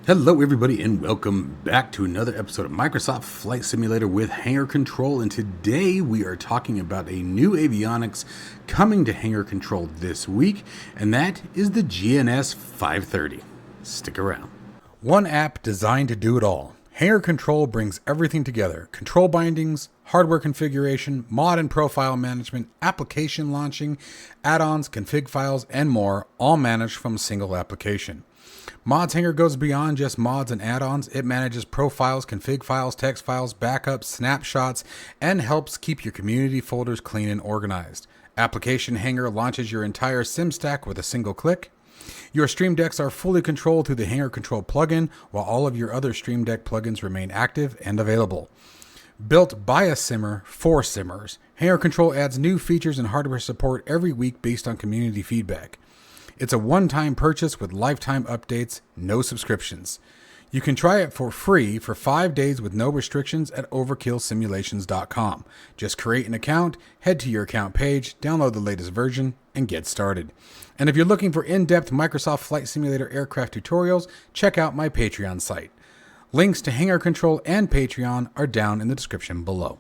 Hello everybody and welcome back to another episode of Microsoft Flight Simulator with Hangar Control, and today we are talking about a new avionics coming to Hangar Control this week, and that is the GNS 530. Stick around. One app designed to do it all. Hangar Control brings everything together: control bindings, hardware configuration, mod and profile management, application launching, add-ons, config files, and more, all managed from a single application. Mods Hangar goes beyond just mods and add-ons. It manages profiles, config files, text files, backups, snapshots, and helps keep your community folders clean and organized. Application Hangar launches your entire sim stack with a single click. Your Stream Decks are fully controlled through the Hangar Control plugin, while all of your other Stream Deck plugins remain active and available. Built by a simmer for simmers, Hangar Control adds new features and hardware support every week based on community feedback. It's a one-time purchase with lifetime updates, no subscriptions. You can try it for free for 5 days with no restrictions at overkillsimulations.com. Just create an account, head to your account page, download the latest version, and get started. And if you're looking for in-depth Microsoft Flight Simulator aircraft tutorials, check out my Patreon site. Links to Hangar Control and Patreon are down in the description below.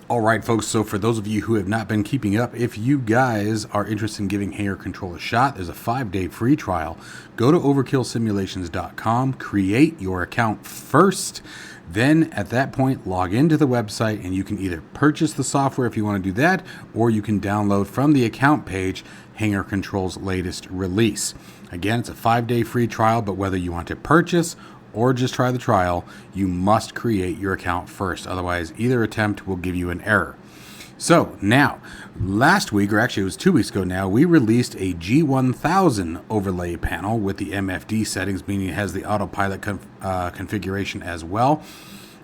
Alright folks, so for those of you who have not been keeping up, if you guys are interested in giving Hangar Control a shot, there's a 5-day free trial. Go to overkillsimulations.com, create your account first, then at that point log into the website and you can either purchase the software if you want to do that, or you can download from the account page Hangar Control's latest release. Again, it's a 5-day free trial, but whether you want to purchase or just try the trial, you must create your account first. Otherwise, either attempt will give you an error. So now, last week, or actually it was 2 weeks ago now, we released a G1000 overlay panel with the MFD settings, meaning it has the autopilot configuration as well.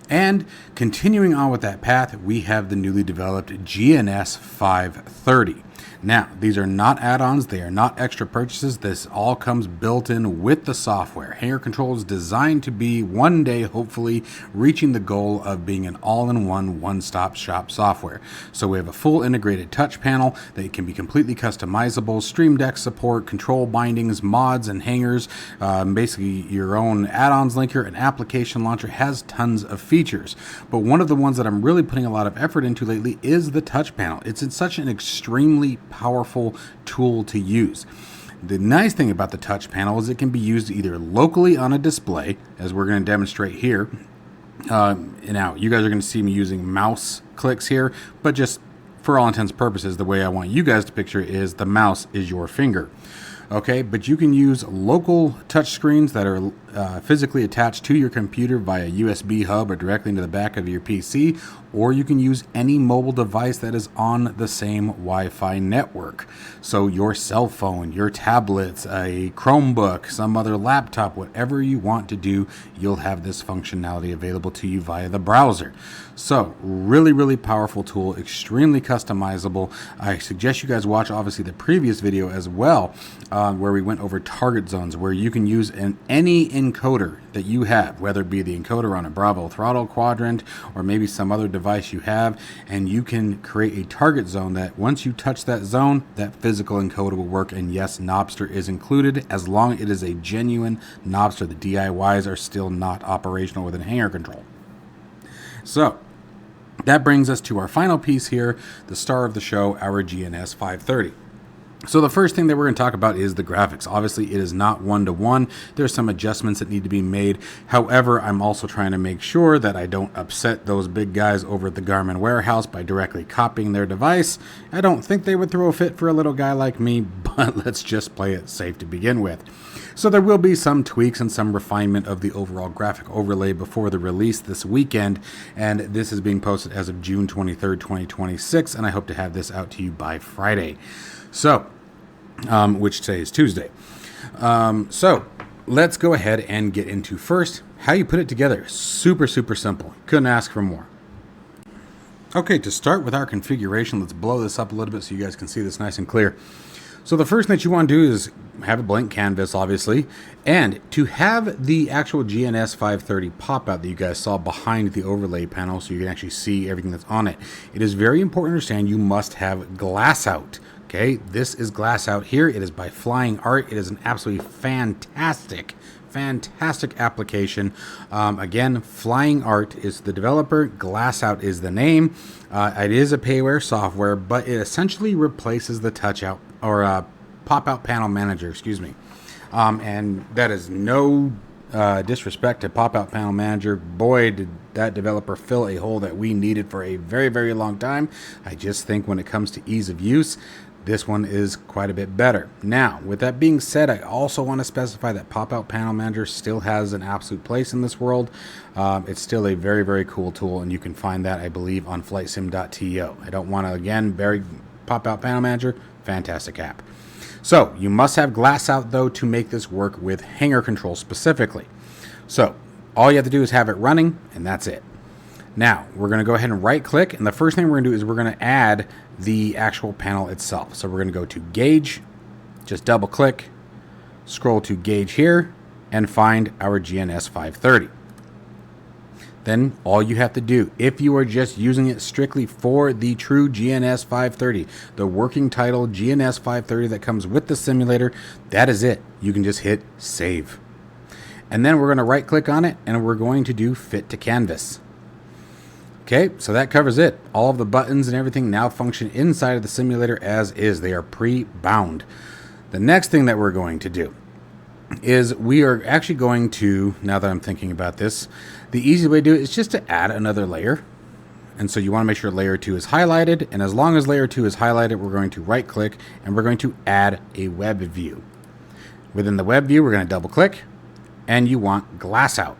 And continuing on with that path, we have the newly developed GNS 530. Now, these are not add-ons, they are not extra purchases. This all comes built in with the software. Hangar Control is designed to be, one day, hopefully, reaching the goal of being an all-in-one, one-stop shop software. So we have a full integrated touch panel that can be completely customizable, Stream Deck support, control bindings, mods, and hangars. Basically, your own add-ons linker and application launcher, has tons of features. But one of the ones that I'm really putting a lot of effort into lately is the touch panel. It's in such an extremely powerful tool to use. The nice thing about the touch panel is it can be used either locally on a display, as we're going to demonstrate here. Now, you guys are going to see me using mouse clicks here, but just for all intents and purposes, the way I want you guys to picture it is the mouse is your finger. Okay, but you can use local touch screens that are physically attached to your computer via USB hub or directly into the back of your PC, or you can use any mobile device that is on the same Wi-Fi network. So your cell phone, your tablets, a Chromebook, some other laptop, whatever you want to do, you'll have this functionality available to you via the browser. So really, really powerful tool, extremely customizable. I suggest you guys watch obviously the previous video as well, where we went over target zones, where you can use any encoder that you have, whether it be the encoder on a Bravo throttle quadrant or maybe some other device you have, and you can create a target zone that once you touch that zone, that physical encoder will work. And yes, Knobster is included as long as it is a genuine Knobster. The DIYs are still not operational within Hangar Control. So that brings us to our final piece here, the star of the show, our GNS 530. So the first thing that we're going to talk about is the graphics. Obviously, it is not one-to-one. There's some adjustments that need to be made. However, I'm also trying to make sure that I don't upset those big guys over at the Garmin warehouse by directly copying their device. I don't think they would throw a fit for a little guy like me, but let's just play it safe to begin with. So there will be some tweaks and some refinement of the overall graphic overlay before the release this weekend, and this is being posted as of June 23rd, 2026, and I hope to have this out to you by Friday. So, which today is Tuesday. So let's go ahead and get into first how you put it together. Super, super simple. Couldn't ask for more. Okay, to start with our configuration, let's blow this up a little bit so you guys can see this nice and clear. So the first thing that you want to do is have a blank canvas, obviously, and to have the actual GNS 530 pop out that you guys saw behind the overlay panel so you can actually see everything that's on it, it is very important to understand you must have GlassOut. Okay, this is GlassOut here. It is by Flying Art. It is an absolutely fantastic fantastic application. Again, Flying Art is the developer, GlassOut is the name. It is a payware software, but it essentially replaces the touch-out or pop-out panel manager, excuse me. And that is no disrespect to pop-out panel manager. Boy, did that developer fill a hole that we needed for a very, very long time. I just think when it comes to ease of use, this one is quite a bit better. Now, with that being said, I also want to specify that pop-out panel manager still has an absolute place in this world. It's still a very, very cool tool, and you can find that, I believe, on flightsim.to. I don't want to, again, bury pop-out panel manager. Fantastic app. So, you must have GlassOut, though, to make this work with Hangar Control specifically. So, all you have to do is have it running, and that's it. Now, we're going to go ahead and right-click, and the first thing we're going to do is we're going to add the actual panel itself. So we're going to go to Gauge, just double-click, scroll to Gauge here, and find our GNS 530. Then all you have to do, if you are just using it strictly for the true GNS 530, the working title GNS 530 that comes with the simulator, that is it. You can just hit Save. And then we're going to right-click on it, and we're going to do Fit to Canvas. Okay, so that covers it. All of the buttons and everything now function inside of the simulator as is. They are pre-bound. The next thing that we're going to do is we are actually going to, now that I'm thinking about this, the easy way to do it is just to add another layer. And so you want to make sure layer 2 is highlighted. And as long as layer 2 is highlighted, we're going to right click and we're going to add a web view. Within the web view, we're going to double click and you want GlassOut.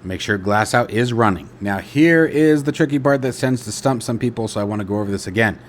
Make sure GlassOut is running. Now here is the tricky part that tends to stump some people, so I want to go over this again.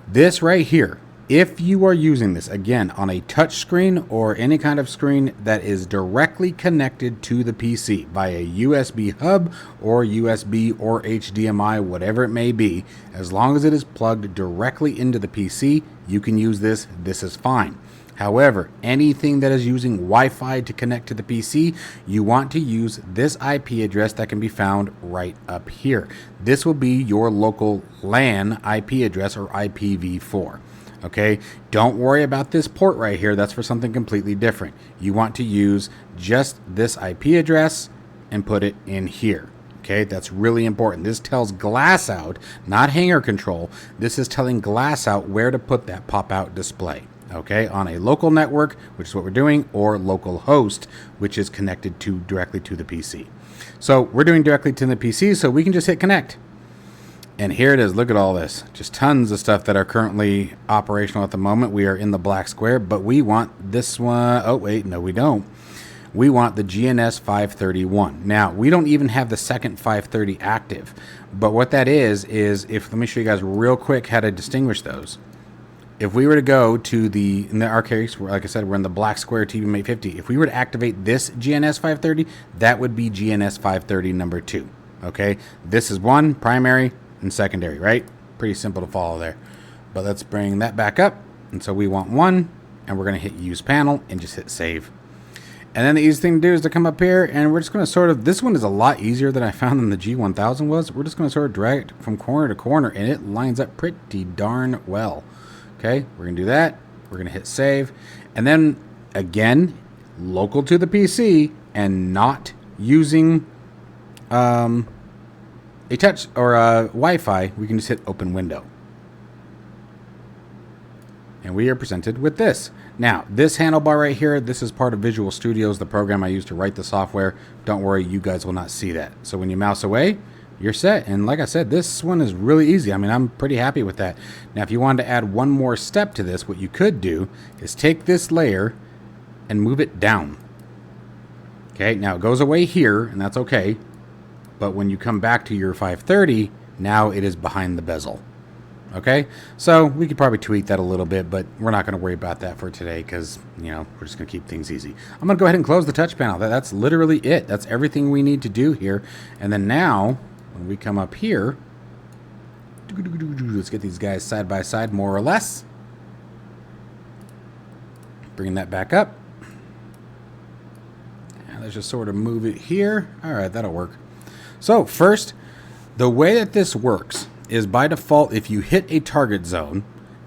This right here, if you are using this, again, on a touch screen or any kind of screen that is directly connected to the PC via USB hub or USB or HDMI, whatever it may be, as long as it is plugged directly into the PC, you can use this. This is fine. However, anything that is using Wi-Fi to connect to the PC, you want to use this IP address that can be found right up here. This will be your local LAN IP address or IPv4. Okay, don't worry about this port right here. That's for something completely different. You want to use just this IP address and put it in here. Okay, that's really important. This tells GlassOut, not Hangar Control. This is telling GlassOut where to put that pop-out display. Okay, on a local network, which is what we're doing, or local host, which is connected to directly to the PC. So we're doing directly to the PC, so we can just hit connect. And here it is. Look at all this. Just tons of stuff that are currently operational at the moment. We are in the black square, but we want this one. Oh, wait, no, we don't. We want the GNS 531. Now, we don't even have the second 530 active, but what that is if, let me show you guys real quick how to distinguish those. If we were to go to in our case, like I said, we're in the black square TBM 850. If we were to activate this GNS 530, that would be GNS 530 number 2. Okay, this is one, primary and secondary, right? Pretty simple to follow there. But let's bring that back up. And so we want one, and we're going to hit Use Panel and just hit Save. And then the easiest thing to do is to come up here, and we're just going to sort of, this one is a lot easier than I found than the G1000 was. We're just going to sort of drag it from corner to corner, and it lines up pretty darn well. Okay, we're going to do that. We're going to hit Save. And then, again, local to the PC and not using a touch or Wi-Fi, we can just hit Open Window. And we are presented with this. Now, this handlebar right here, this is part of Visual Studios, the program I use to write the software. Don't worry, you guys will not see that. So when you mouse away, you're set. And like I said, this one is really easy. I mean, I'm pretty happy with that. Now, if you wanted to add one more step to this, what you could do is take this layer and move it down. Okay, now it goes away here, and that's okay. But when you come back to your 530, now it is behind the bezel. Okay, so we could probably tweak that a little bit, but we're not going to worry about that for today because, you know, we're just going to keep things easy. I'm going to go ahead and close the touch panel. That's literally it. That's everything we need to do here. And then now, when we come up here, let's get these guys side by side, more or less. Bring that back up. And let's just sort of move it here. All right, that'll work. So first, the way that this works is by default, if you hit a target zone,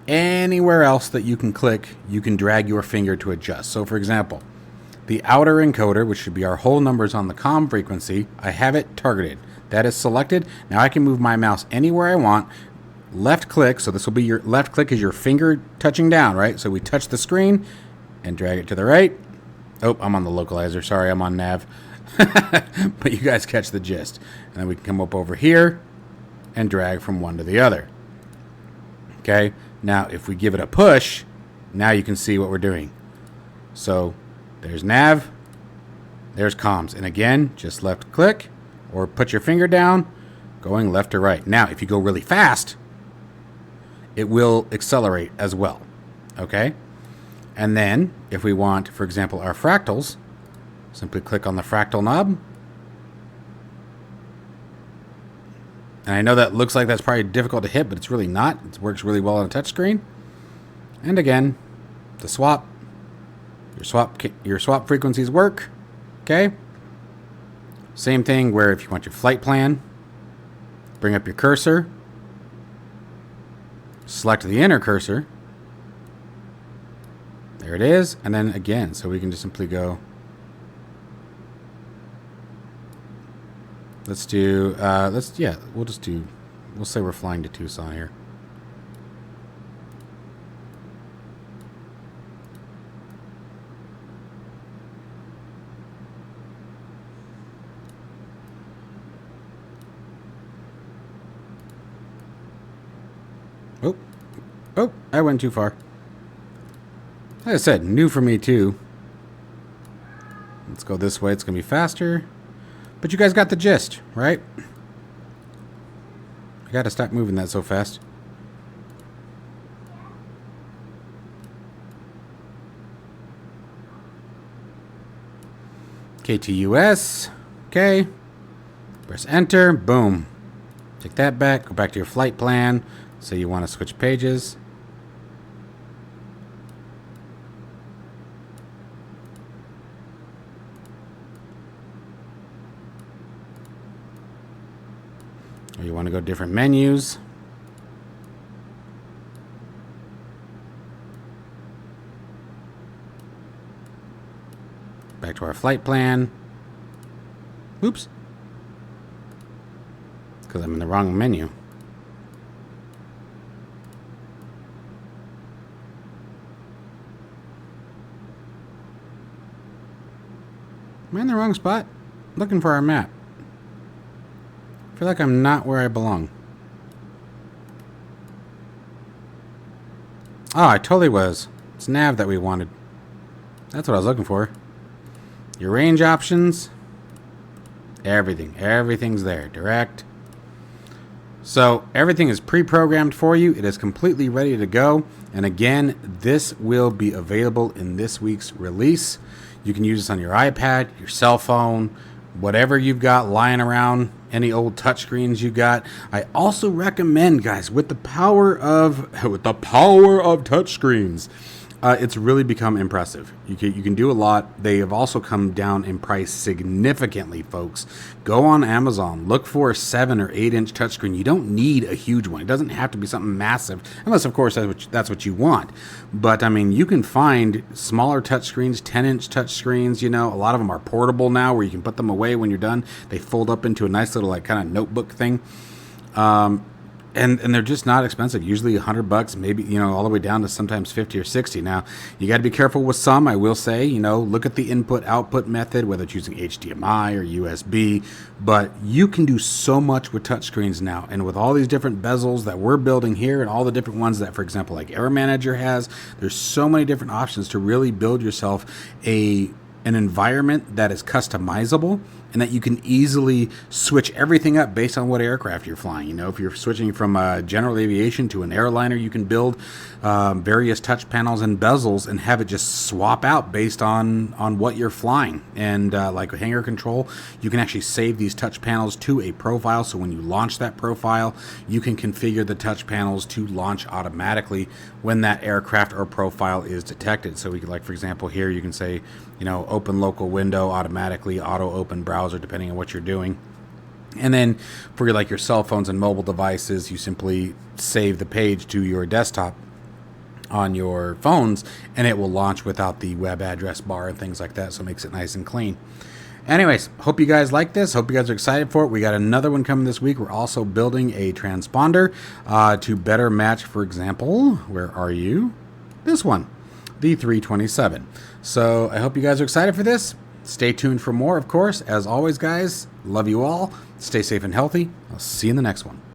anywhere else that you can click, you can drag your finger to adjust. So for example, the outer encoder, which should be our whole numbers on the comm frequency, I have it targeted. That is selected. Now I can move my mouse anywhere I want. Left click, so this will be your left click is your finger touching down, right? So we touch the screen and drag it to the right. Oh, I'm on the localizer. Sorry, I'm on nav. But you guys catch the gist. And then we can come up over here and drag from one to the other. Okay, now if we give it a push, now you can see what we're doing. So there's nav, there's comms. And again, just left click or put your finger down, going left to right. Now, if you go really fast, it will accelerate as well. Okay? And then if we want, for example, our fractals, simply click on the fractal knob. And I know that looks like that's probably difficult to hit, but it's really not. It works really well on a touchscreen. And again, the swap. Your swap frequencies work. Okay? Same thing where if you want your flight plan, bring up your cursor, select the inner cursor. There it is. And then again, so we can just simply go. We'll say we're flying to Tucson here. Oh, I went too far. Like I said, new for me too. Let's go this way. It's going to be faster. But you guys got the gist, right? I got to stop moving that so fast. KTUS. Okay. Press enter. Boom. Take that back. Go back to your flight plan. Say you want to switch pages. Or you want to go different menus. Back to our flight plan. Oops. Because I'm in the wrong menu. Am I in the wrong spot? Looking for our map. I feel like I'm not where I belong. Oh, I totally was. It's nav that we wanted. That's what I was looking for. Your range options. Everything's there. Direct. So everything is pre-programmed for you. It is completely ready to go. And again, this will be available in this week's release. You can use this on your iPad, your cell phone, whatever you've got lying around, any old touchscreens you got. I also recommend, guys, with the power of touchscreens, it's really become impressive. You can do a lot. They have also come down in price significantly, folks. Go on Amazon, look for a 7 or 8 inch touchscreen. You don't need a huge one. It doesn't have to be something massive, unless of course that's what you want. But I mean, you can find smaller touchscreens, 10-inch touchscreens. You know, a lot of them are portable now, where you can put them away when you're done. They fold up into a nice little like kind of notebook thing. And they're just not expensive. Usually $100, maybe, you know, all the way down to sometimes 50 or 60. Now, you got to be careful with some. I will say, you know, look at the input-output method, whether it's using HDMI or USB. But you can do so much with touchscreens now. And with all these different bezels that we're building here and all the different ones that, for example, like Air Manager has, there's so many different options to really build yourself an environment that is customizable and that you can easily switch everything up based on what aircraft you're flying. You know, if you're switching from general aviation to an airliner, you can build various touch panels and bezels and have it just swap out based on what you're flying. And like with Hangar Control, you can actually save these touch panels to a profile. So when you launch that profile, you can configure the touch panels to launch automatically when that aircraft or profile is detected. So we could, like, for example, here you can say, you know, open local window automatically, auto open browser, depending on what you're doing. And then for your cell phones and mobile devices, you simply save the page to your desktop. on your phones, and it will launch without the web address bar and things like that, so it makes it nice and clean. Anyways, hope you guys like this. Hope you guys are excited for it. We got another one coming this week. We're also building a transponder to better match, for example, where are you? This one, the 327. So I hope you guys are excited for this. Stay tuned for more, of course. As always, guys, love you all. Stay safe and healthy. I'll see you in the next one.